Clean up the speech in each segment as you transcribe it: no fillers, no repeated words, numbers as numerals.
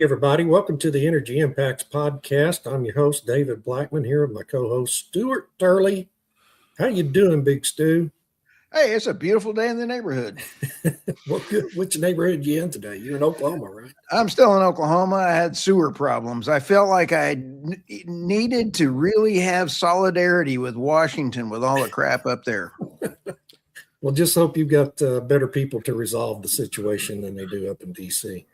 Everybody, welcome to the Energy Impacts Podcast. I'm your host, David Blackman, here with my co-host, Stuart Turley. How you doing, Big Stu? Hey, it's a beautiful day in the neighborhood. Well, good. Which neighborhood you in today? You're in Oklahoma, right? I'm still in Oklahoma. I had sewer problems. I felt like I needed to really have solidarity with Washington with all the crap up there. Well, just hope you've got better people to resolve the situation than they do up in D.C.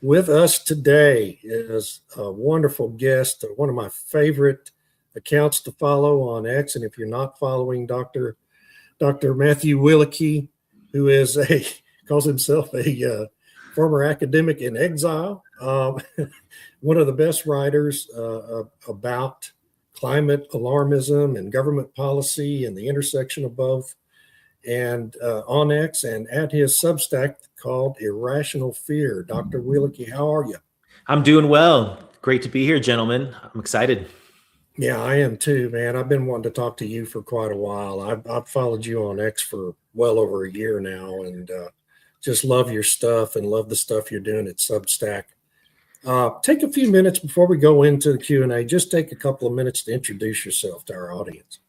With us today is a wonderful guest, one of my favorite accounts to follow on X. And if you're not following Dr. Matthew Wielicki, who is calls himself a former academic in exile, one of the best writers about climate alarmism and government policy and the intersection of both, and on X and at his Substack called Irrational Fear. Dr. Wielicki, how are you? I'm doing well. Great to be here, gentlemen. I'm excited. Yeah, I am too, man. I've been wanting to talk to you for quite a while. I've followed you on X for well over a year now, and just love your stuff and love the stuff you're doing at Substack. Take a few minutes before we go into the Q&A. Just take a couple of minutes to introduce yourself to our audience.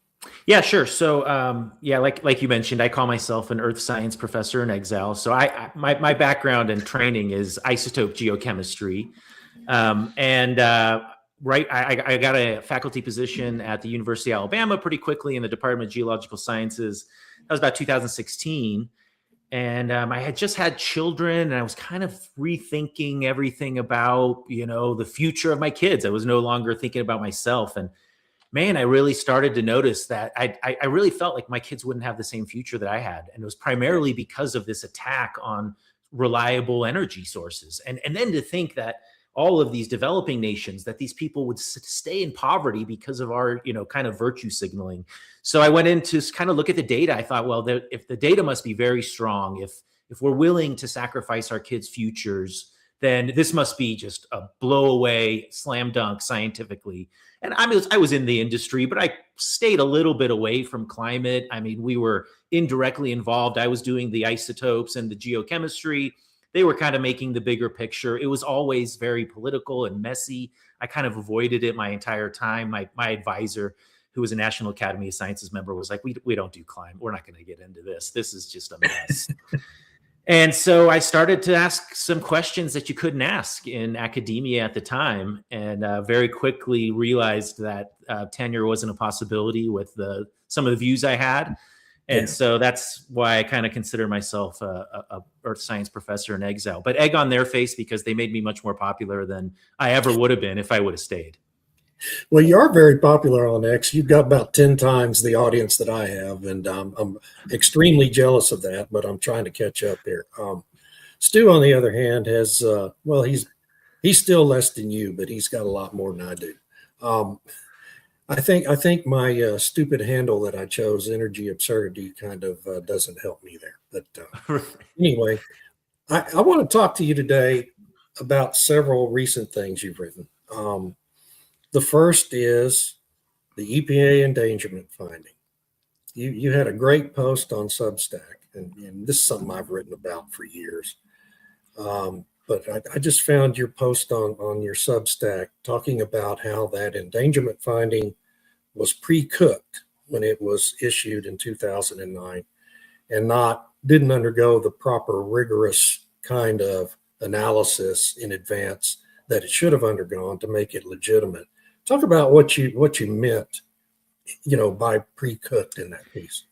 Yeah, sure. So, like you mentioned, I call myself an Earth Science Professor-in-exile. So my background and training is isotope geochemistry. I got a faculty position at the University of Alabama pretty quickly in the Department of Geological Sciences. That was about 2016. And I had just had children, and I was kind of rethinking everything about, the future of my kids. I was no longer thinking about myself. And man, I really started to notice that I really felt like my kids wouldn't have the same future that I had. And it was primarily because of this attack on reliable energy sources. And then to think that all of these developing nations, that these people would stay in poverty because of our, kind of virtue signaling. So I went in to kind of look at the data. I thought, well, if the data must be very strong, if we're willing to sacrifice our kids' futures, then this must be just a blow away, slam dunk scientifically. And I was in the industry, but I stayed a little bit away from climate. I mean, we were indirectly involved. I was doing the isotopes and the geochemistry. They were kind of making the bigger picture. It was always very political and messy. I kind of avoided it my entire time. My advisor, who was a National Academy of Sciences member, was like, we don't do climate. We're not going to get into this. This is just a mess. And so I started to ask some questions that you couldn't ask in academia at the time, and very quickly realized that tenure wasn't a possibility with some of the views I had. And so that's why I kind of consider myself a Earth Science Professor-in-exile. But egg on their face, because they made me much more popular than I ever would have been if I would have stayed. Well, you are very popular on X. You've got about 10 times the audience that I have, and I'm extremely jealous of that, but I'm trying to catch up here. Stu, on the other hand, has, he's still less than you, but he's got a lot more than I do. I think my stupid handle that I chose, Energy Absurdity, kind of doesn't help me there. But anyway, I want to talk to you today about several recent things you've written. The first is the EPA endangerment finding. You had a great post on Substack, and this is something I've written about for years. But I just found your post on your Substack talking about how that endangerment finding was pre-cooked when it was issued in 2009 and didn't undergo the proper rigorous kind of analysis in advance that it should have undergone to make it legitimate. Talk about what you meant, by pre-cooked in that piece.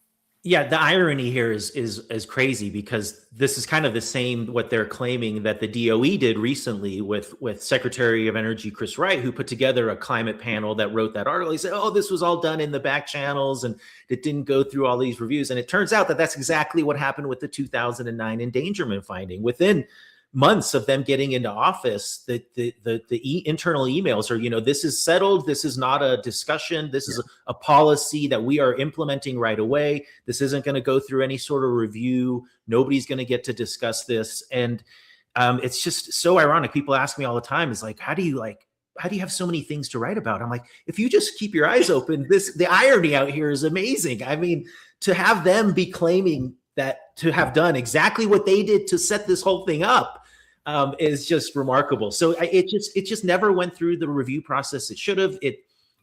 Yeah, the irony here is crazy, because this is kind of the same what they're claiming that the DOE did recently with Secretary of Energy Chris Wright, who put together a climate panel that wrote that article. He said, oh, this was all done in the back channels and it didn't go through all these reviews. And it turns out that that's exactly what happened with the 2009 endangerment finding. Within months of them getting into office, the internal emails are, this is settled. This is not a discussion. This is a policy that we are implementing right away. This isn't going to go through any sort of review. Nobody's going to get to discuss this. And it's just so ironic. People ask me all the time, is like, how do you have so many things to write about? I'm like, if you just keep your eyes open, the irony out here is amazing. I mean, to have them be claiming that to have done exactly what they did to set this whole thing up. is just remarkable. So it just never went through the review process it should have.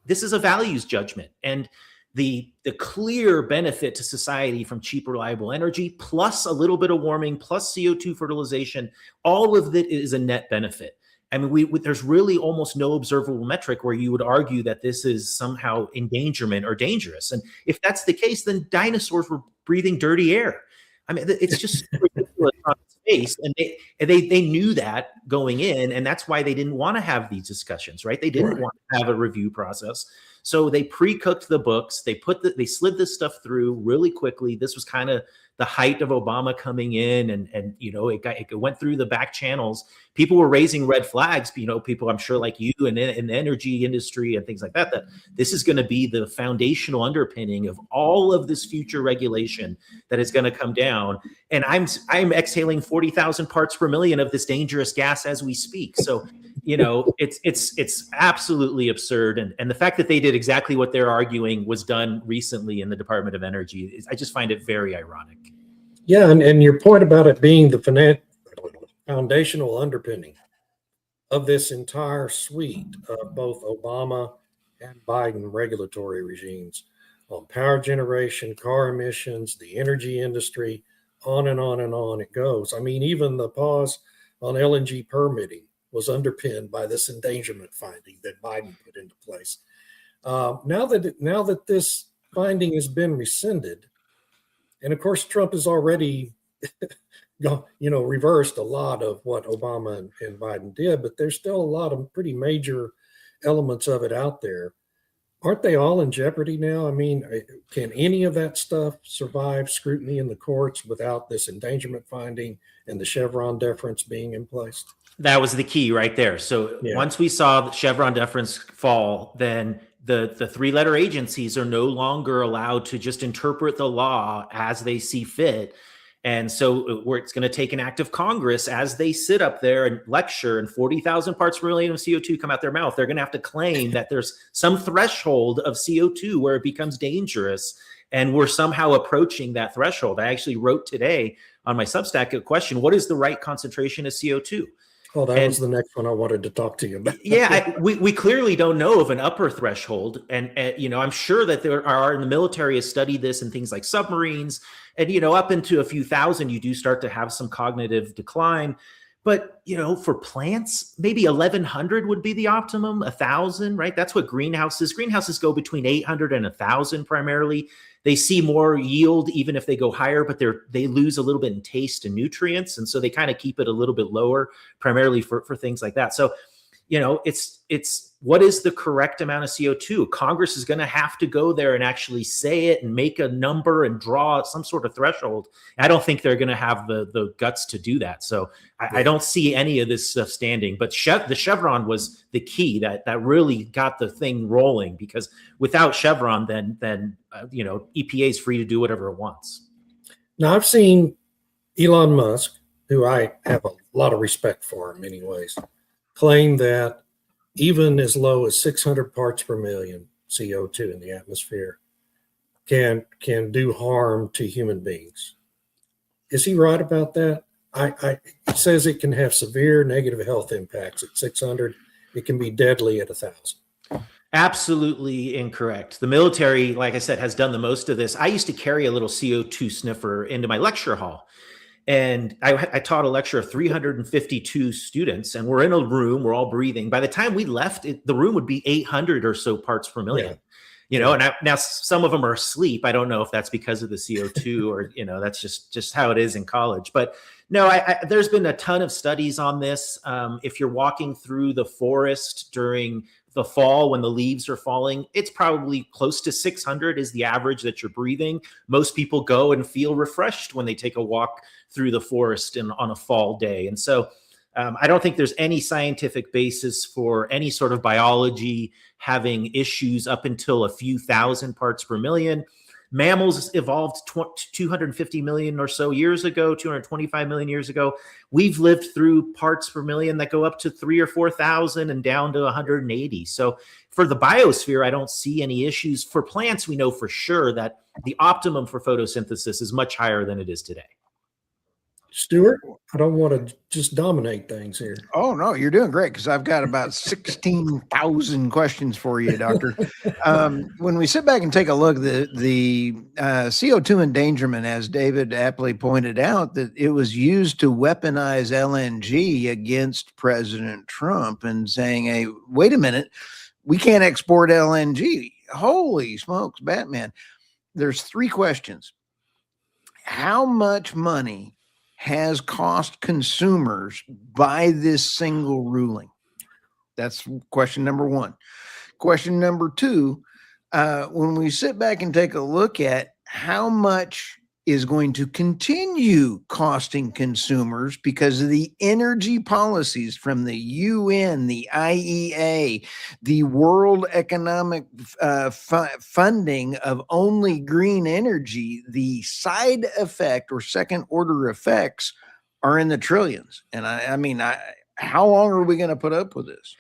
This is a values judgment, and the clear benefit to society from cheap, reliable energy, plus a little bit of warming, plus CO2 fertilization, all of it is a net benefit. I mean, there's really almost no observable metric where you would argue that this is somehow endangerment or dangerous. And if that's the case, then dinosaurs were breathing dirty air. I mean, it's just ridiculous on its face, and they knew that going in, and that's why they didn't want to have these discussions, right? They didn't want to have a review process, so they pre-cooked the books. They slid this stuff through really quickly. This was kind of the height of Obama coming in, and it went through the back channels. People were raising red flags. People I'm sure like you and in the energy industry and things like that. That this is going to be the foundational underpinning of all of this future regulation that is going to come down. And I'm exhaling 40,000 parts per million of this dangerous gas as we speak. So it's absolutely absurd. And the fact that they did exactly what they're arguing was done recently in the Department of Energy, I just find it very ironic. Yeah, and your point about it being the foundational underpinning of this entire suite of both Obama and Biden regulatory regimes on power generation, car emissions, the energy industry, on and on and on it goes. I mean, even the pause on LNG permitting was underpinned by this endangerment finding that Biden put into place. Now that this finding has been rescinded, and of course Trump has already, reversed a lot of what Obama and Biden did, but there's still a lot of pretty major elements of it out there. Aren't they all in jeopardy now? I mean, can any of that stuff survive scrutiny in the courts without this endangerment finding and the Chevron deference being in place? That was the key right there. So once we saw the Chevron deference fall, then the three-letter agencies are no longer allowed to just interpret the law as they see fit. And so it's going to take an act of Congress as they sit up there and lecture and 40,000 parts per million of CO2 come out their mouth. They're going to have to claim that there's some threshold of CO2 where it becomes dangerous. And we're somehow approaching that threshold. I actually wrote today on my Substack a question: what is the right concentration of CO2? Oh, that was the next one I wanted to talk to you about. We clearly don't know of an upper threshold. And I'm sure that there are, in the military has studied this in things like submarines. And, up into a few thousand, you do start to have some cognitive decline. But, for plants, maybe 1,100 would be the optimum, 1,000, right? That's what greenhouses go between 800 and 1,000 primarily. They see more yield even if they go higher, but they lose a little bit in taste and nutrients. And so they kind of keep it a little bit lower, primarily for things like that. So, it's what is the correct amount of CO2? Congress is going to have to go there and actually say it and make a number and draw some sort of threshold. I don't think they're going to have the guts to do that. So I don't see any of this stuff standing. But the Chevron was the key that really got the thing rolling, because without Chevron, then EPA is free to do whatever it wants. Now, I've seen Elon Musk, who I have a lot of respect for in many ways, claim that even as low as 600 parts per million CO2 in the atmosphere can do harm to human beings. Is he right about that? He says it can have severe negative health impacts at 600. It can be deadly at 1,000. Absolutely incorrect. The military, like I said, has done the most of this. I used to carry a little CO2 sniffer into my lecture hall. And I taught a lecture of 352 students, and we're in a room, we're all breathing. By the time we left, the room would be 800 or so parts per million. And now some of them are asleep. I don't know if that's because of the CO2 or, that's just how it is in college. But no, there's been a ton of studies on this. If you're walking through the forest during the fall when the leaves are falling, it's probably close to 600 is the average that you're breathing. Most people go and feel refreshed when they take a walk through the forest on a fall day. And so I don't think there's any scientific basis for any sort of biology having issues up until a few thousand parts per million. Mammals evolved 250 million or so years ago, 225 million years ago. We've lived through parts per million that go up to 3,000 or 4,000 and down to 180. So for the biosphere, I don't see any issues. For plants, we know for sure that the optimum for photosynthesis is much higher than it is today. Stuart, I don't want to just dominate things here. Oh, no, you're doing great because I've got about 16,000 questions for you, Doctor. When we sit back and take a look, the CO2 endangerment, as David aptly pointed out, that it was used to weaponize LNG against President Trump and saying, hey, wait a minute, we can't export LNG. Holy smokes, Batman. There's 3 questions. How much money has cost consumers by this single ruling? That's question number 1. Question number 2, when we sit back and take a look at how much is going to continue costing consumers because of the energy policies from the UN, the IEA, the World Economic funding of only green energy, the side effect or second order effects are in the trillions. And I mean, how long are we going to put up with this?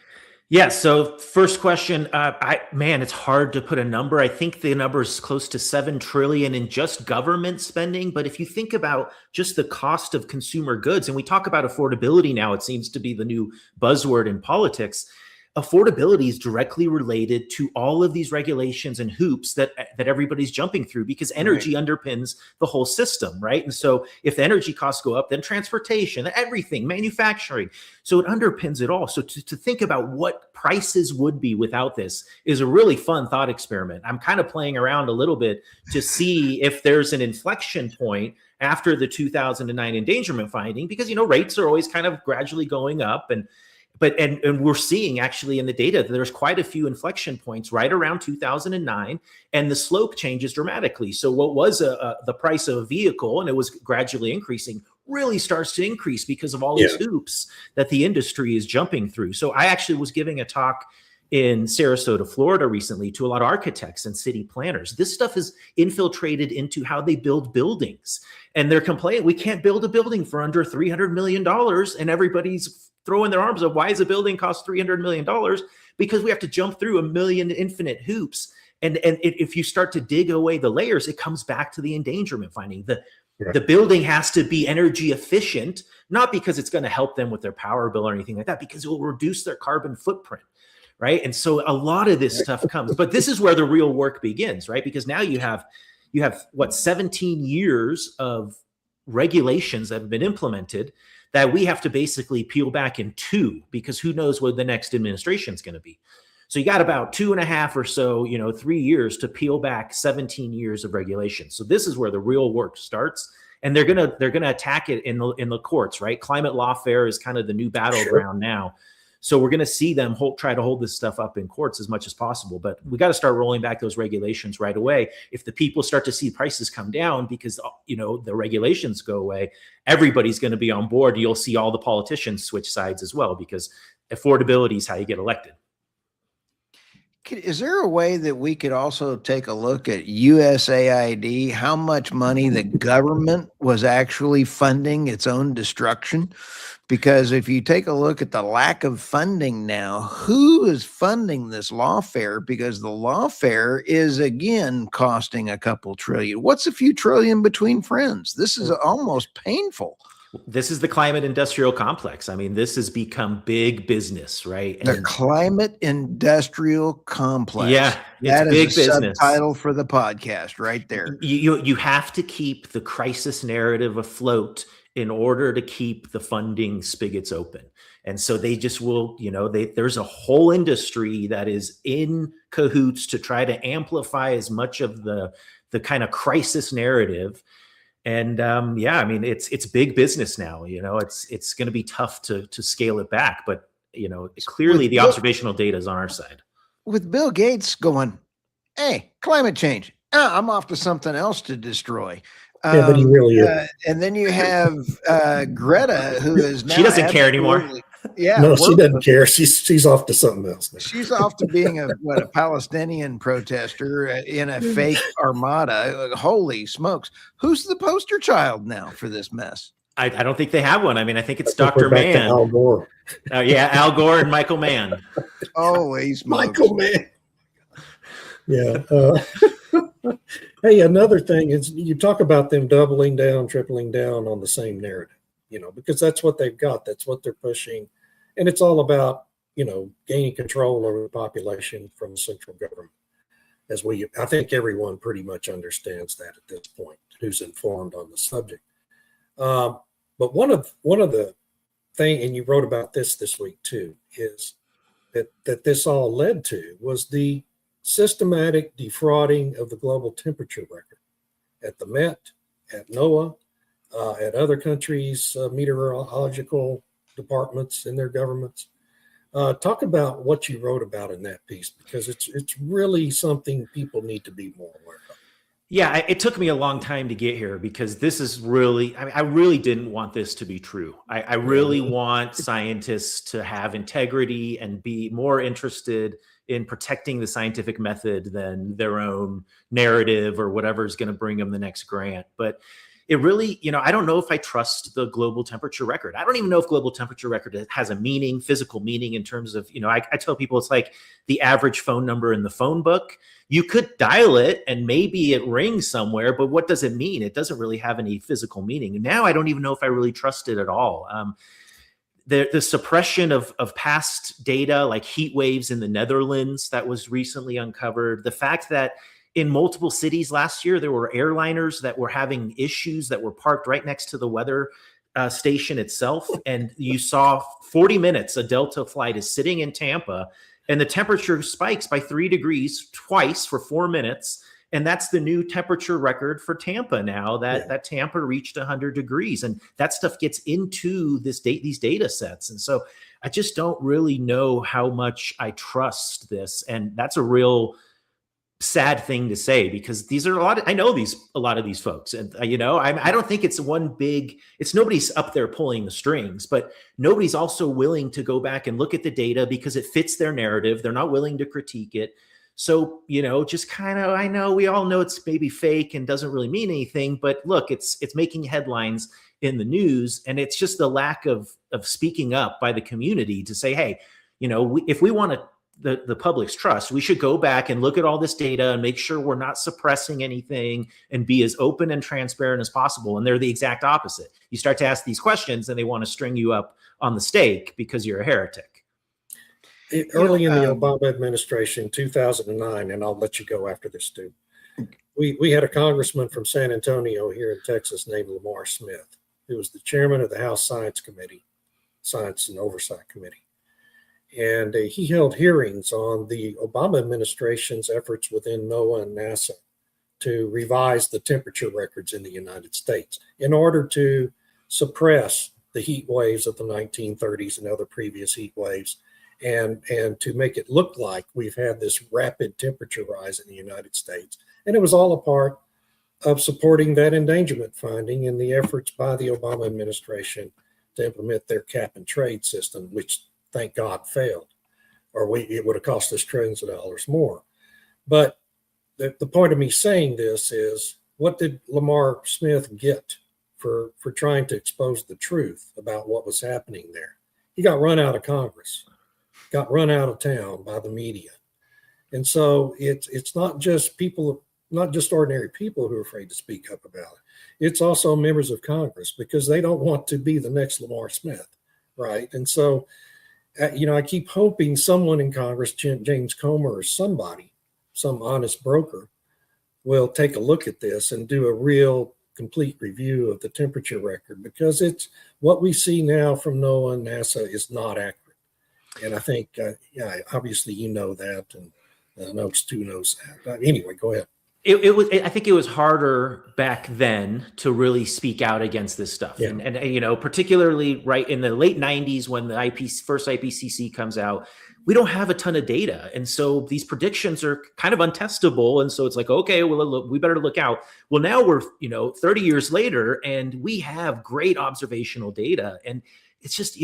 Yeah. So first question, it's hard to put a number. I think the number is close to 7 trillion in just government spending. But if you think about just the cost of consumer goods, and we talk about affordability now, it seems to be the new buzzword in politics. Affordability is directly related to all of these regulations and hoops that everybody's jumping through because energy underpins the whole system, right? And so if the energy costs go up, then transportation, everything, manufacturing. So it underpins it all. So to think about what prices would be without this is a really fun thought experiment. I'm kind of playing around a little bit to see if there's an inflection point after the 2009 endangerment finding, because, rates are always kind of gradually going up and we're seeing actually in the data that there's quite a few inflection points right around 2009, and the slope changes dramatically. So what was the price of a vehicle, and it was gradually increasing, really starts to increase because of all these hoops that the industry is jumping through. So I actually was giving a talk in Sarasota, Florida recently to a lot of architects and city planners. This stuff is infiltrated into how they build buildings. And they're complaining, we can't build a building for under $300 million. And everybody's throwing their arms up. Why does a building cost $300 million? Because we have to jump through a million infinite hoops. And if you start to dig away the layers, it comes back to the endangerment finding. The building has to be energy efficient, not because it's going to help them with their power bill or anything like that, because it will reduce their carbon footprint. Right. And so a lot of this stuff comes, but this is where the real work begins, right? Because now you have 17 years of regulations that have been implemented that we have to basically peel back in 2, because who knows what the next administration is going to be. So you got about 2.5 or so, 3 years to peel back 17 years of regulation. So this is where the real work starts. And they're gonna attack it in the courts, right? Climate lawfare is kind of the new battleground now. So we're going to see them try to hold this stuff up in courts as much as possible. But we got to start rolling back those regulations right away. If the people start to see prices come down because, the regulations go away, everybody's going to be on board. You'll see all the politicians switch sides as well, because affordability is how you get elected. Is there a way that we could also take a look at USAID, how much money the government was actually funding its own destruction? Because if you take a look at the lack of funding now, who is funding this lawfare? Because the lawfare is, again, costing a couple trillion. What's a few trillion between friends? This is almost painful. This is the climate industrial complex. I mean, this has become big business, right? The climate industrial complex. Yeah, that is big a business. Subtitle for the podcast right there. You have to keep the crisis narrative afloat in order to keep the funding spigots open. And so they just will, there's a whole industry that is in cahoots to try to amplify as much of the kind of crisis narrative. And it's big business now. It's going to be tough to scale it back, but clearly the observational data is on our side. With Bill Gates going, hey, climate change, I'm off to something else to destroy. Yeah, but he really is. And then you have Greta, who is now she doesn't care anymore. Yeah, no, she doesn't care. She's off to something else now. She's off to being a Palestinian protester in a fake armada. Holy smokes! Who's the poster child now for this mess? I don't think they have one. I mean, I think it's Dr. Mann. Al Gore. Al Gore and Michael Mann. Holy smokes! Michael Mann. Yeah. Hey, another thing is you talk about them doubling down, tripling down on the same narrative. because that's what they've got. That's what they're pushing. And it's all about, gaining control over the population from the central government. I think everyone pretty much understands that at this point, who's informed on the subject. But one of the thing, and you wrote about this week too, is that this all led to was the systematic defrauding of the global temperature record at the Met, at NOAA, at other countries' meteorological departments in their governments. Talk about what you wrote about in that piece, because it's really something people need to be more aware of. Yeah, it took me a long time to get here, because this is really, I really didn't want this to be true. I really want scientists to have integrity and be more interested in protecting the scientific method than their own narrative or whatever is going to bring them the next grant. But it really, I don't know if I trust the global temperature record. I don't even know if global temperature record has a meaning, physical meaning, in terms of, I tell people it's like the average phone number in the phone book. You could dial it and maybe it rings somewhere, but what does it mean? It doesn't really have any physical meaning. And now I don't even know if I really trust it at all. The suppression of past data, like heat waves in the Netherlands, that was recently uncovered. The fact that in multiple cities last year, there were airliners that were having issues that were parked right next to the weather station itself. And you saw 40 minutes, a Delta flight is sitting in Tampa, and the temperature spikes by 3 degrees twice for 4 minutes. And that's the new temperature record for Tampa now, that Tampa reached 100 degrees. And that stuff gets into these data sets. And so I just don't really know how much I trust this. And that's a real sad thing to say, because these are I know a lot of these folks, and I don't think it's nobody's up there pulling the strings, but nobody's also willing to go back and look at the data because it fits their narrative. They're not willing to critique it. So, just kind of, I know we all know it's maybe fake and doesn't really mean anything, but look, it's making headlines in the news, and it's just the lack of speaking up by the community to say, hey, if we want to the public's trust, we should go back and look at all this data and make sure we're not suppressing anything and be as open and transparent as possible. And they're the exact opposite. You start to ask these questions and they want to string you up on the stake because you're a heretic. Early in the Obama administration, 2009, and I'll let you go after this too, we had a congressman from San Antonio here in Texas named Lamar Smith, who was the chairman of the House Science and Oversight Committee. And he held hearings on the Obama administration's efforts within NOAA and NASA to revise the temperature records in the United States in order to suppress the heat waves of the 1930s and other previous heat waves, and to make it look like we've had this rapid temperature rise in the United States. And it was all a part of supporting that endangerment finding in the efforts by the Obama administration to implement their cap and trade system, which thank God failed, or it would have cost us trillions of dollars more. But the point of me saying this is, what did Lamar Smith get for trying to expose the truth about what was happening there? He got run out of Congress, got run out of town by the media. And so it's not just ordinary people who are afraid to speak up about it. It's also members of Congress, because they don't want to be the next Lamar Smith, right? And so I keep hoping someone in Congress, James Comer or somebody, some honest broker, will take a look at this and do a real complete review of the temperature record, because it's what we see now from NOAA and NASA is not accurate. And I think, obviously you know that, and Noakes too knows that. Anyway, go ahead. I think it was harder back then to really speak out against this stuff. Yeah. And particularly right in the late 90s, when the first IPCC comes out, we don't have a ton of data. And so these predictions are kind of untestable. And so it's like, okay, well, we better look out. Well, now we're, 30 years later, and we have great observational data. And it's just,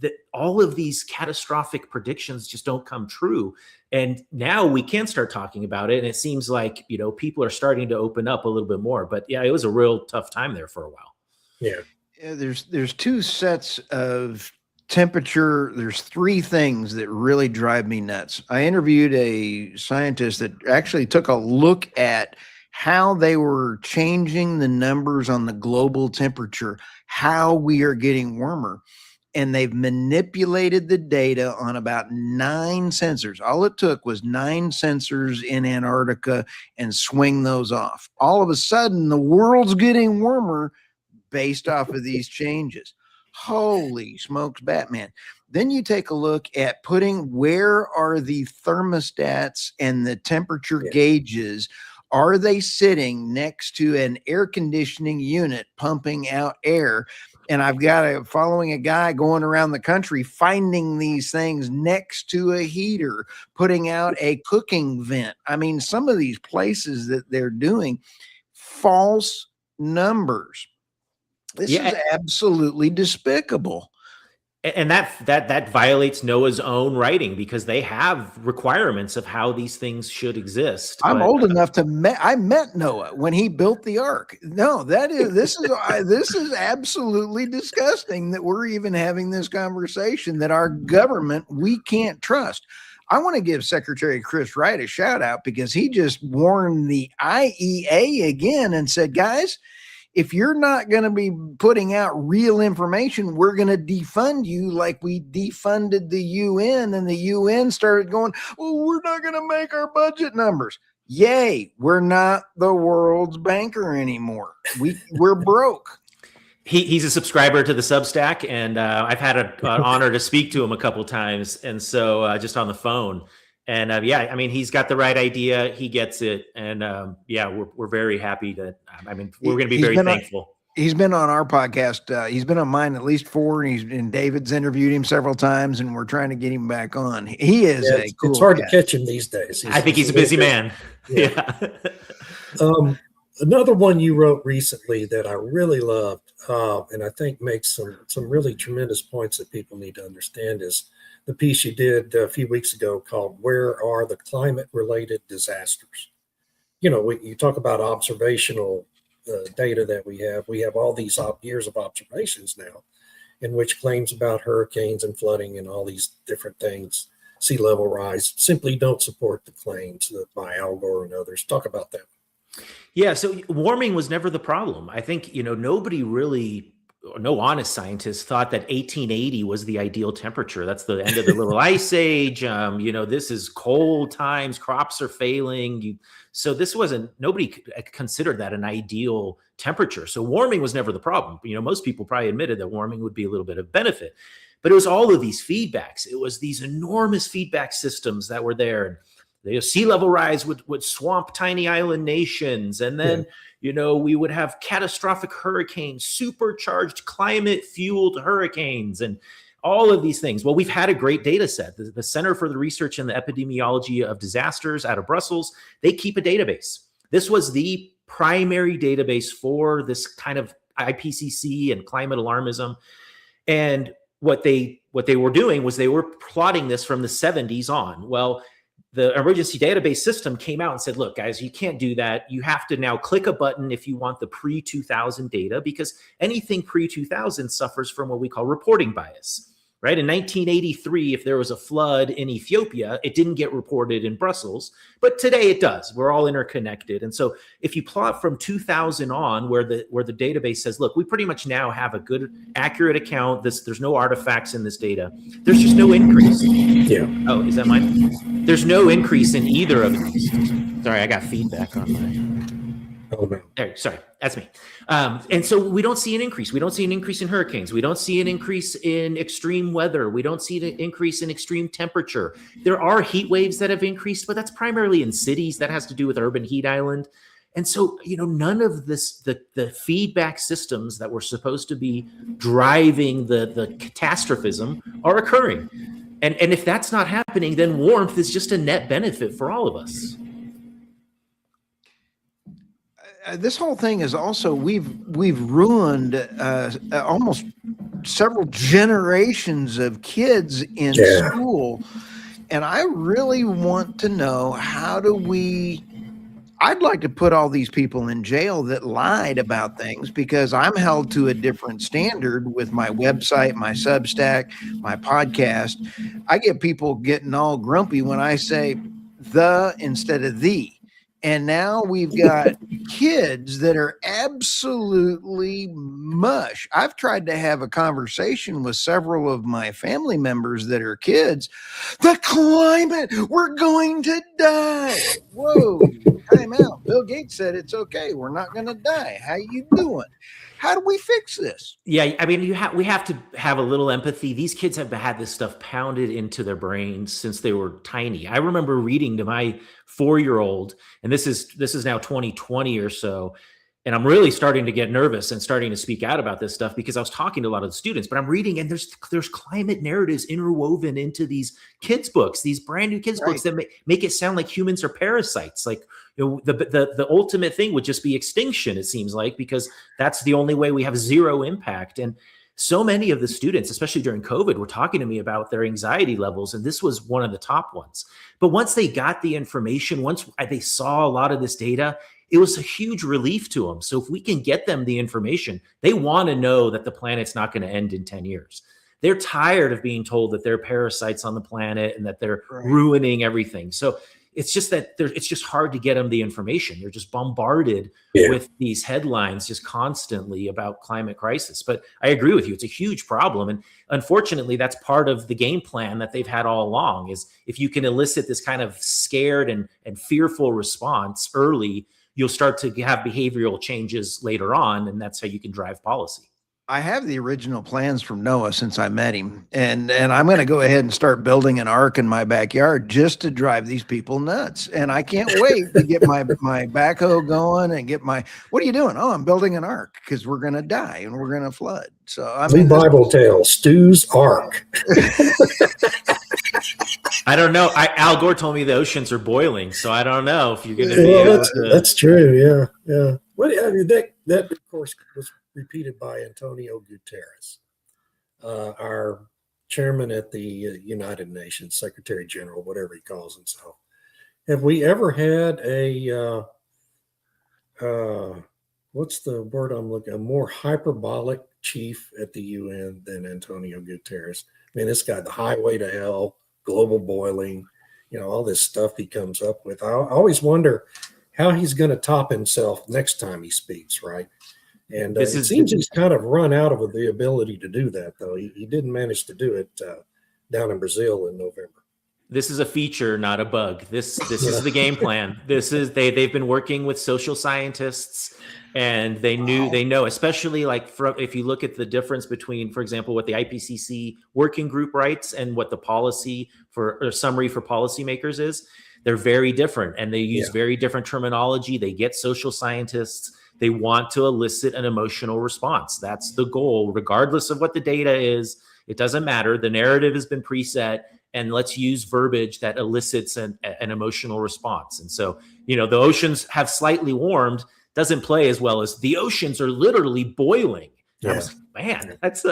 that all of these catastrophic predictions just don't come true. And now we can start talking about it. And it seems like, people are starting to open up a little bit more. But yeah, it was a real tough time there for a while. Yeah. There's two sets of temperature. There's three things that really drive me nuts. I interviewed a scientist that actually took a look at how they were changing the numbers on the global temperature, how we are getting warmer. And they've manipulated the data on about 9 sensors. All it took was 9 sensors in Antarctica and swing those off. All of a sudden, the world's getting warmer based off of these changes. Holy smokes, Batman. Then you take a look at where are the thermostats and the temperature gauges? Are they sitting next to an air conditioning unit pumping out air? And I've got following a guy going around the country, finding these things next to a heater, putting out a cooking vent. I mean, some of these places that they're doing false numbers. This is absolutely despicable. And that violates NOAA's own writing, because they have requirements of how these things should exist. I'm old enough to I met Noah when he built the ark. No, this is absolutely disgusting that we're even having this conversation, that our government we can't trust. I want to give Secretary Chris Wright a shout out, because he just warned the IEA again and said, guys, if you're not going to be putting out real information, we're going to defund you like we defunded the UN, and the UN started going, well, we're not going to make our budget numbers. Yay, we're not the world's banker anymore. We're broke. He's a subscriber to the Substack, and I've had an honor to speak to him a couple times, and so just on the phone. And I mean, he's got the right idea. He gets it. And we're very happy we're going to be very thankful. He's been on our podcast. He's been on mine at least 4, and David's interviewed him several times, and we're trying to get him back on. He is cool it's hard guy. to catch him these days. I think he's a busy man. Yeah. Another one you wrote recently that I really loved, and I think makes some really tremendous points that people need to understand, is the piece you did a few weeks ago called "Where Are the Climate-Related Disasters?" You talk about observational data that we have. We have all these years of observations now, in which claims about hurricanes and flooding and all these different things, sea level rise, simply don't support the claims by Al Gore and others. Talk about that. Yeah, so warming was never the problem. I think, no honest scientist thought that 1880 was the ideal temperature. That's the end of the little ice age. This is cold times, crops are failing. So nobody considered that an ideal temperature. So warming was never the problem. Most people probably admitted that warming would be a little bit of benefit, but it was all of these feedbacks. It was these enormous feedback systems that were there. The sea level rise would swamp tiny island nations. And then, we would have catastrophic hurricanes, supercharged climate fueled hurricanes, and all of these things. Well, we've had a great data set. The Center for the Research and the Epidemiology of Disasters out of Brussels, they keep a database. This was the primary database for this kind of IPCC and climate alarmism. And what they were doing was they were plotting this from the 70s on. Well, the emergency database system came out and said, look, guys, you can't do that. You have to now click a button if you want the pre-2000 data, because anything pre-2000 suffers from what we call reporting bias, right? In 1983, if there was a flood in Ethiopia, it didn't get reported in Brussels, but today it does. We're all interconnected. And so if you plot from 2000 on, where the database says, look, we pretty much now have a good, accurate account. There's no artifacts in this data. There's just no increase. Yeah. Oh, is that mine? There's no increase in either of these. Sorry, I got feedback on my. Oh, no. There, sorry, that's me. And so we don't see an increase. We don't see an increase in hurricanes. We don't see an increase in extreme weather. We don't see an increase in extreme temperature. There are heat waves that have increased, but that's primarily in cities. That has to do with urban heat island. And so, none of this, the feedback systems that were supposed to be driving the catastrophism are occurring. And if that's not happening, then warmth is just a net benefit for all of us. This whole thing is also, we've ruined almost several generations of kids in school. And I really want to know, I'd like to put all these people in jail that lied about things, because I'm held to a different standard with my website, my Substack, my podcast. I get people getting all grumpy when I say the instead of the. And now we've got kids that are absolutely mush. I've tried to have a conversation with several of my family members that are kids. The climate, we're going to die. Whoa, time out. Bill Gates said it's okay. We're not going to die. How you doing? How do we fix this? Yeah, I mean, we have to have a little empathy. These kids have had this stuff pounded into their brains since they were tiny. I remember reading to my 4-year-old, and this is now 2020 or so, and I'm really starting to get nervous and starting to speak out about this stuff because I was talking to a lot of the students. But I'm reading, and there's climate narratives interwoven into these kids' books, these brand new kids' books that make it sound like humans are parasites. Like, the ultimate thing would just be extinction, it seems like, because that's the only way we have zero impact. And so many of the students, especially during COVID, were talking to me about their anxiety levels, and this was one of the top ones. But once they got the information, once they saw a lot of this data, it was a huge relief to them. So if we can get them the information, they want to know that the planet's not going to end in 10 years. They're tired of being told that they're parasites on the planet and that they're ruining everything. So it's just that it's just hard to get them the information. They're just bombarded with these headlines just constantly about climate crisis. But I agree with you. It's a huge problem. And unfortunately, that's part of the game plan that they've had all along, is if you can elicit this kind of scared and fearful response early, you'll start to have behavioral changes later on. And that's how you can drive policy. I have the original plans from Noah since I met him, and I'm going to go ahead and start building an ark in my backyard just to drive these people nuts. And I can't wait to get my backhoe going and get my, what are you doing? Oh, I'm building an ark because we're going to die and we're going to flood. So I mean, Bible tale, Stu's Ark. I don't know. Al Gore told me the oceans are boiling, so I don't know if you're going to be able to. That's true. Yeah. Well, I mean, that of course was repeated by Antonio Guterres, our chairman at the United Nations, Secretary General, whatever he calls himself. Have we ever had a what's the word I'm looking? A more hyperbolic chief at the UN than Antonio Guterres? I mean, this guy, the highway to hell, global boiling, all this stuff he comes up with. I always wonder how he's going to top himself next time he speaks, right? And it seems he's kind of run out of the ability to do that, though. He didn't manage to do it down in Brazil in November. This is a feature, not a bug. This is the game plan. This is they've been working with social scientists, and they know, especially if you look at the difference between, for example, what the IPCC working group writes and what the policy or summary for policymakers is. They're very different, and they use very different terminology. They get social scientists. They want to elicit an emotional response. That's the goal, regardless of what the data is. It doesn't matter. The narrative has been preset, and let's use verbiage that elicits an emotional response. And so, the oceans have slightly warmed doesn't play as well as the oceans are literally boiling. Yeah. Man, that's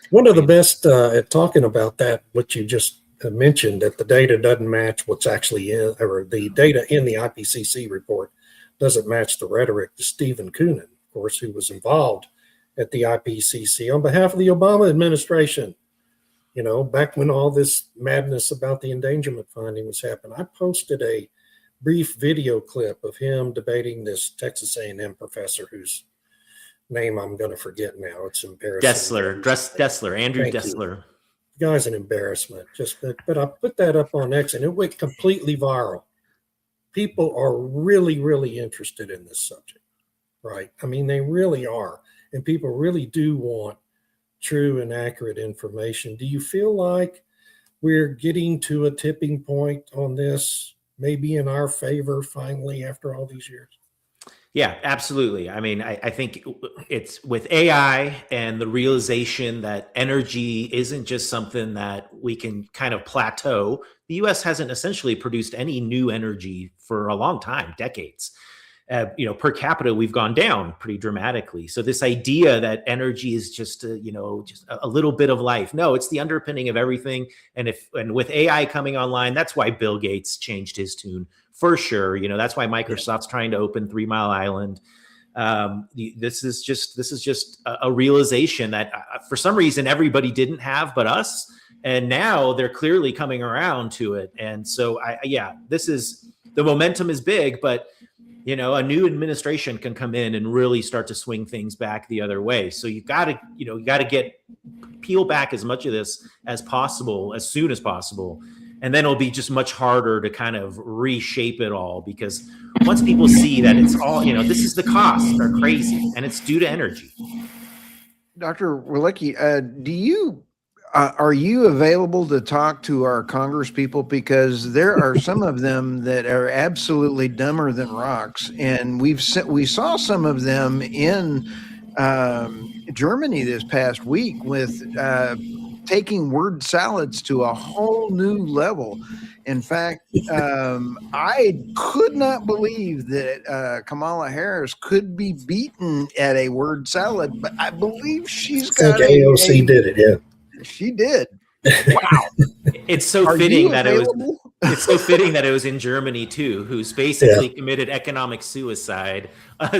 one of the best at talking about that, what you just mentioned, that the data doesn't match what's actually in, or the data in the IPCC report doesn't match the rhetoric to Stephen Koonin, of course, who was involved at the IPCC on behalf of the Obama administration. Back when all this madness about the endangerment finding was happening, I posted a brief video clip of him debating this Texas A&M professor whose name I'm going to forget now. It's embarrassing. Dessler, Andrew Dessler. The guy's an embarrassment. But I put that up on X, and it went completely viral. People are really, really interested in this subject, right? I mean, they really are. And people really do want true and accurate information. Do you feel like we're getting to a tipping point on this, maybe in our favor finally after all these years? Yeah, absolutely. I mean, I think it's with AI and the realization that energy isn't just something that we can kind of plateau. The U.S. hasn't essentially produced any new energy for a long time, decades. Per capita, we've gone down pretty dramatically. So this idea that energy is just a little bit of life. No, it's the underpinning of everything. And with AI coming online, that's why Bill Gates changed his tune for sure. That's why Microsoft's trying to open 3 Mile Island. This is just a realization that for some reason everybody didn't have but us. And now they're clearly coming around to it. And so, this is the momentum is big, but a new administration can come in and really start to swing things back the other way. So you got to peel back as much of this as possible, as soon as possible. And then it'll be just much harder to kind of reshape it all, because once people see that it's all, this is the costs are crazy and it's due to energy. Dr. Wielicki, are you available to talk to our Congress people? Because there are some of them that are absolutely dumber than rocks. And we saw some of them in Germany this past week with taking word salads to a whole new level. In fact, I could not believe that Kamala Harris could be beaten at a word salad, but I believe she's got AOC did it. Yeah, she did. Wow. It's so fitting that it's so fitting that it was in Germany too, who's basically committed economic suicide.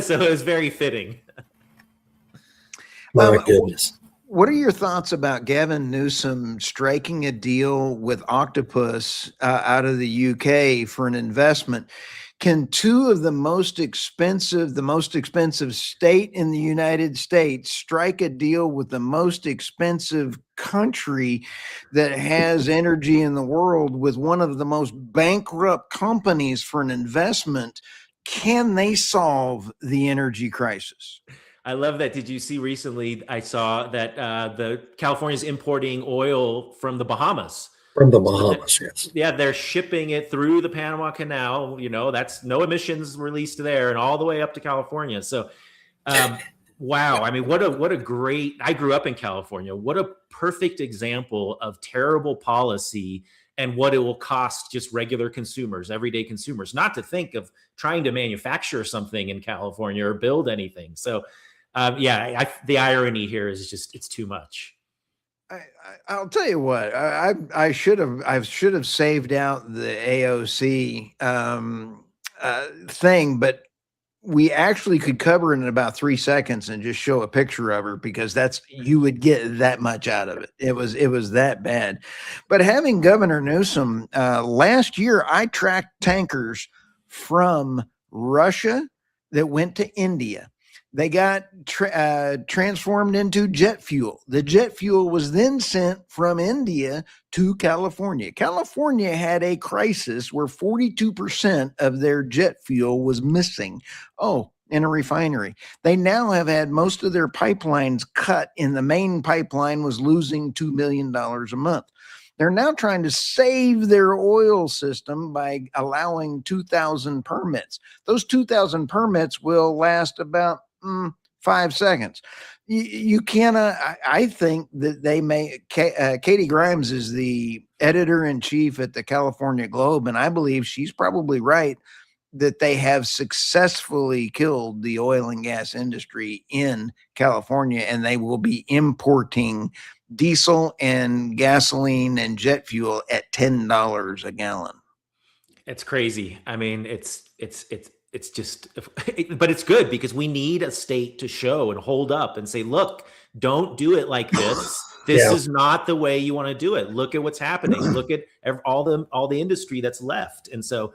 So it was very fitting. My goodness. What are your thoughts about Gavin Newsom striking a deal with Octopus out of the UK for an investment? Can two of the most expensive state in the United States strike a deal with the most expensive country that has energy in the world with one of the most bankrupt companies for an investment? Can they solve the energy crisis? I love that. Did you see recently? I saw that the California's importing oil from the Bahamas. From the Bahamas, yes. Yeah, they're shipping it through the Panama Canal. That's no emissions released there, and all the way up to California. So, wow. I mean, what a great. I grew up in California. What a perfect example of terrible policy and what it will cost just regular consumers, everyday consumers. Not to think of trying to manufacture something in California or build anything. So, the irony here is just it's too much. I'll tell you what, I should have saved out the AOC thing, but we actually could cover it in about 3 seconds and just show a picture of her, because you would get that much out of it. It was that bad. But having Governor Newsom, last year I tracked tankers from Russia that went to India. They got transformed into jet fuel. The jet fuel was then sent from India to California. California had a crisis where 42% of their jet fuel was missing. In a refinery. They now have had most of their pipelines cut, and the main pipeline was losing $2 million a month. They're now trying to save their oil system by allowing 2,000 permits. Those 2,000 permits will last about 5 seconds. You cannot, I think that they may, Katie Grimes is the editor-in-chief at the California Globe, and I believe she's probably right that they have successfully killed the oil and gas industry in California, and they will be importing diesel and gasoline and jet fuel at $10 a gallon. It's crazy. I mean, it's just, but it's good because we need a state to show and hold up and say, look, don't do it like this. This is not the way you want to do it. Look at what's happening. Look at all the industry that's left. And so,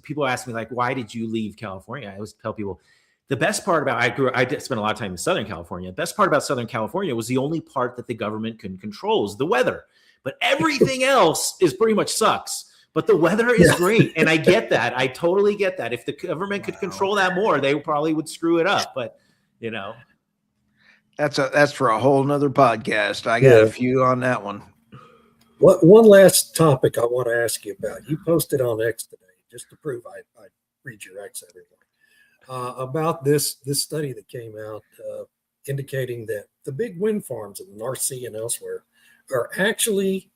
people ask me, like, why did you leave California? I always tell people the best part about, I spent a lot of time in Southern California. The best part about Southern California was the only part that the government can control is the weather, but everything else is pretty much sucks. But the weather is great. And I get that. I totally get that. If the government could control that more, they probably would screw it up. But, that's for a whole nother podcast. I got a few on that one. One last topic I want to ask you about. You posted on X today, just to prove I read your X every morning, about this study that came out indicating that the big wind farms in the North Sea and elsewhere are actually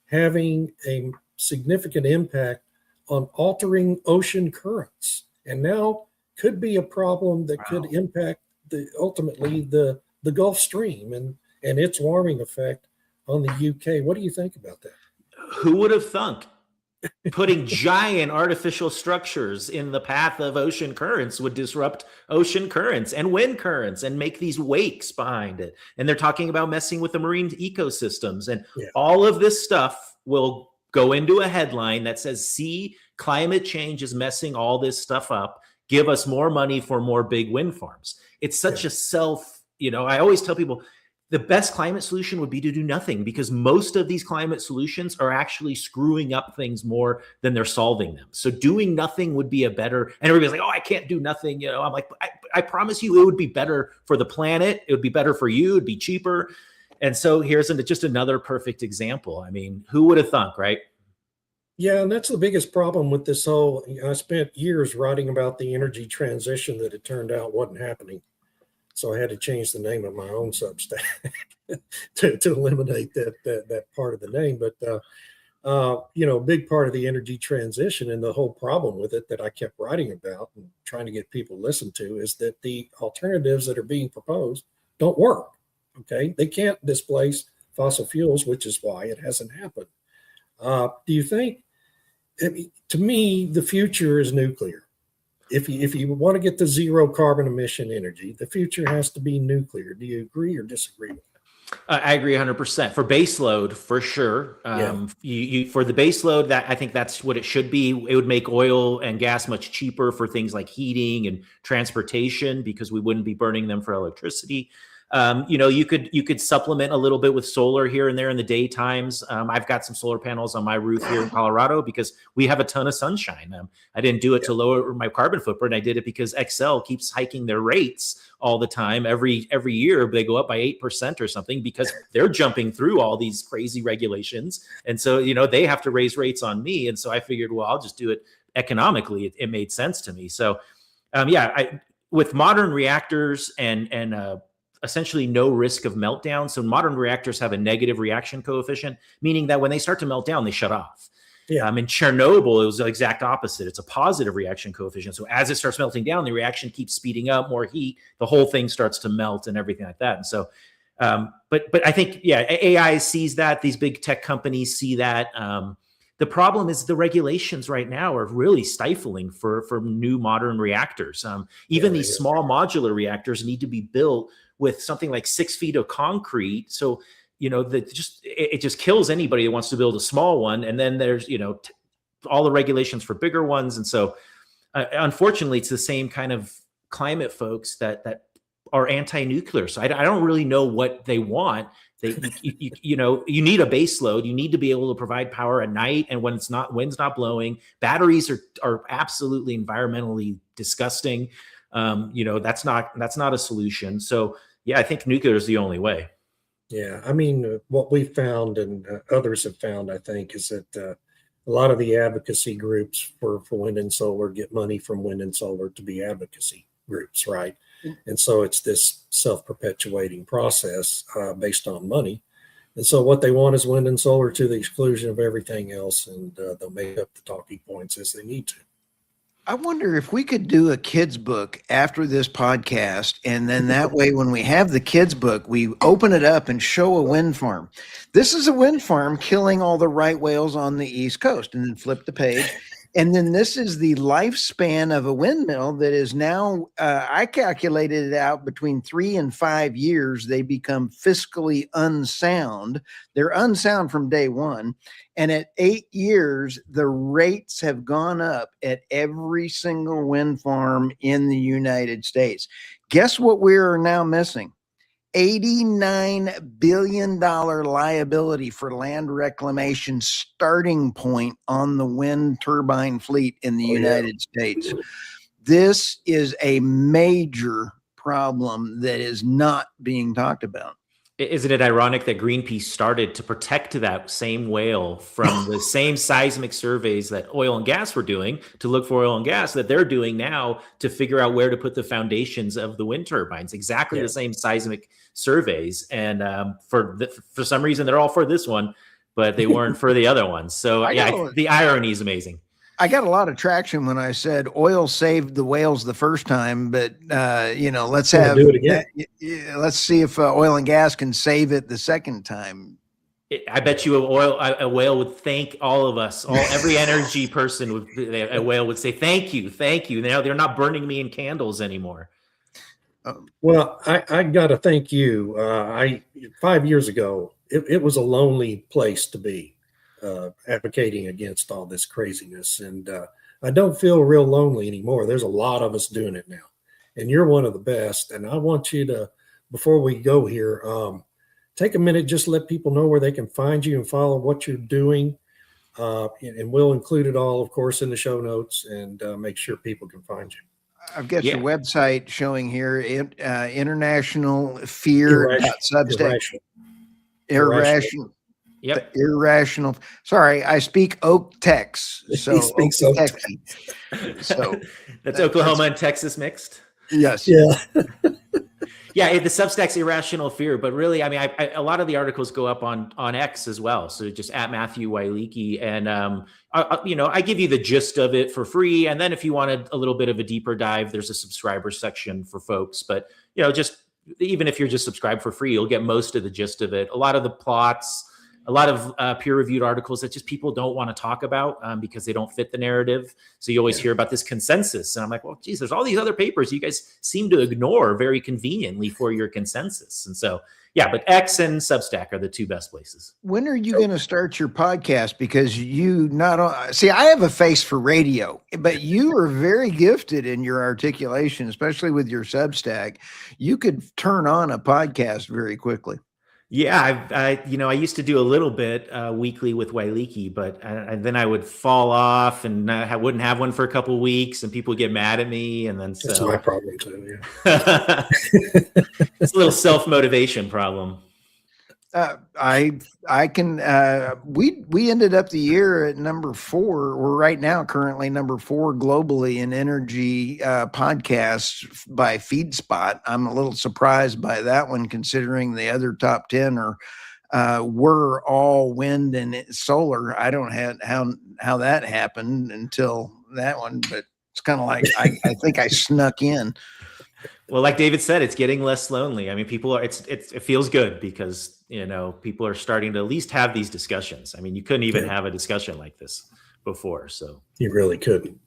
having a significant impact on altering ocean currents, and now could be a problem that could impact ultimately the Gulf Stream and its warming effect on the UK. What do you think about that? Who would have thunk putting giant artificial structures in the path of ocean currents would disrupt ocean currents and wind currents and make these wakes behind it? And they're talking about messing with the marine ecosystems, and all of this stuff will go into a headline that says, see, climate change is messing all this stuff up. Give us more money for more big wind farms. It's such a I always tell people the best climate solution would be to do nothing, because most of these climate solutions are actually screwing up things more than they're solving them. So doing nothing would be a better, and everybody's like, oh, I can't do nothing. I'm like, I promise you it would be better for the planet. It would be better for you. It'd be cheaper. And so here's just another perfect example. I mean, who would have thunk, right? Yeah, and that's the biggest problem with this whole, I spent years writing about the energy transition that it turned out wasn't happening. So I had to change the name of my own Substack to eliminate that part of the name. But, a big part of the energy transition and the whole problem with it that I kept writing about and trying to get people to listen to is that the alternatives that are being proposed don't work. Okay. They can't displace fossil fuels, which is why it hasn't happened. Do you think, to me, the future is nuclear. If you want to get to zero carbon emission energy, the future has to be nuclear. Do you agree or disagree with that? I agree 100% for base load, for sure. For the base load, that I think that's what it should be. It would make oil and gas much cheaper for things like heating and transportation, because we wouldn't be burning them for electricity. You could supplement a little bit with solar here and there in the daytimes. I've got some solar panels on my roof here in Colorado because we have a ton of sunshine. I didn't do it to lower my carbon footprint. I did it because Xcel keeps hiking their rates all the time. Every year they go up by 8% or something because they're jumping through all these crazy regulations. And so, they have to raise rates on me. And so I figured, well, I'll just do it economically. It made sense to me. So, with modern reactors and essentially no risk of meltdown. So modern reactors have a negative reaction coefficient, meaning that when they start to melt down, they shut off. In Chernobyl, it was the exact opposite. It's a positive reaction coefficient. So as it starts melting down, the reaction keeps speeding up, more heat, the whole thing starts to melt and everything like that. And so, but I think, AI sees that. These big tech companies see that. The problem is the regulations right now are really stifling for new modern reactors. Even these small modular reactors need to be built with something like 6 feet of concrete. So, it just kills anybody that wants to build a small one. And then there's, all the regulations for bigger ones. And so, unfortunately, it's the same kind of climate folks that are anti-nuclear. So I don't really know what they want. You need a base load. You need to be able to provide power at night and when wind's not blowing. Batteries are absolutely environmentally disgusting. That's not a solution. So I think nuclear is the only way. Yeah, I mean, what we found and others have found, I think, is that a lot of the advocacy groups for wind and solar get money from wind and solar to be advocacy groups, right? And so it's this self-perpetuating process based on money. And so what they want is wind and solar to the exclusion of everything else, and they'll make up the talking points as they need to. I wonder if we could do a kids book after this podcast, and then that way when we have the kids book, we open it up and show a wind farm. This is a wind farm killing all the right whales on the East Coast, and then flip the page. And then this is the lifespan of a windmill that is now, I calculated it out, between 3 and 5 years, they become fiscally unsound. They're unsound from day one. And at 8 years, the rates have gone up at every single wind farm in the United States. Guess what we are now missing? $89 billion liability for land reclamation starting point on the wind turbine fleet in the United States. This is a major problem that is not being talked about. Isn't it ironic that Greenpeace started to protect that same whale from the same seismic surveys that oil and gas were doing to look for oil and gas that they're doing now to figure out where to put the foundations of the wind turbines? Exactly the same seismic surveys. And for some reason, they're all for this one, but they weren't for the other ones. So the irony is amazing. I got a lot of traction when I said oil saved the whales the first time, but let's do it again. Let's see if oil and gas can save it the second time. I bet you a whale would thank all of us. Every energy person a whale would say, "Thank you, thank you." Now they're not burning me in candles anymore. Well, I got to thank you. 5 years ago, it was a lonely place to be. advocating against all this craziness. And I don't feel real lonely anymore. There's a lot of us doing it now, and you're one of the best. And I want you to, before we go here, take a minute, just let people know where they can find you and follow what you're doing. And we'll include it all, of course, in the show notes, and make sure people can find you. I've got your website showing here, International Fear. Substack. Irrational. Yep. Irrational. Sorry, I speak Oak Tex. So He speaks Oak Tex. So that's Oklahoma and Texas mixed. Yes. Yeah. Yeah, the Substack's Irrational Fear, but really, I mean, a lot of the articles go up on X as well. So just at Matthew Wielicki, and I give you the gist of it for free. And then if you wanted a little bit of a deeper dive, there's a subscriber section for folks. But just even if you're just subscribed for free, you'll get most of the gist of it. A lot of the plots, a lot of peer-reviewed articles that just people don't want to talk about because they don't fit the narrative. So you always hear about this consensus. And I'm like, well, geez, there's all these other papers you guys seem to ignore very conveniently for your consensus. And so, yeah, but X and Substack are the two best places. When are you going to start your podcast? Because see, I have a face for radio, but you are very gifted in your articulation, especially with your Substack. You could turn on a podcast very quickly. Yeah, I used to do a little bit weekly with Wielicki, but then I would fall off and I wouldn't have one for a couple of weeks, and people would get mad at me, and then That's my problem too. Yeah. It's a little self-motivation problem. I can. We ended up the year at number 4. We're right now currently number 4 globally in energy podcasts by FeedSpot. I'm a little surprised by that one, considering the other top 10 were all wind and solar. I don't have how that happened until that one, but it's kind of like I think I snuck in. Well, like David said, it's getting less lonely. I mean, people are. It feels good because people are starting to at least have these discussions. I mean, you couldn't even have a discussion like this before. So you really couldn't.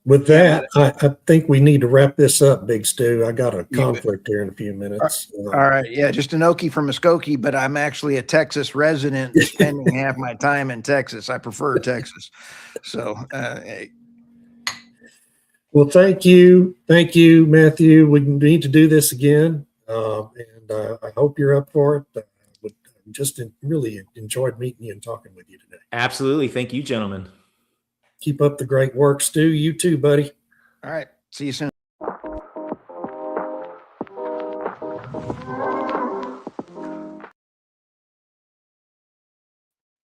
With that, I think we need to wrap this up, Big Stu. I got a conflict here in a few minutes. All right. Yeah, just an Okie from Muskogee, but I'm actually a Texas resident, spending half my time in Texas. I prefer Texas. So. Well, thank you, Matthew. We need to do this again, and I hope you're up for it. Just really enjoyed meeting you and talking with you today. Absolutely. Thank you, gentlemen. Keep up the great work, Stu. You too, buddy. All right. See you soon.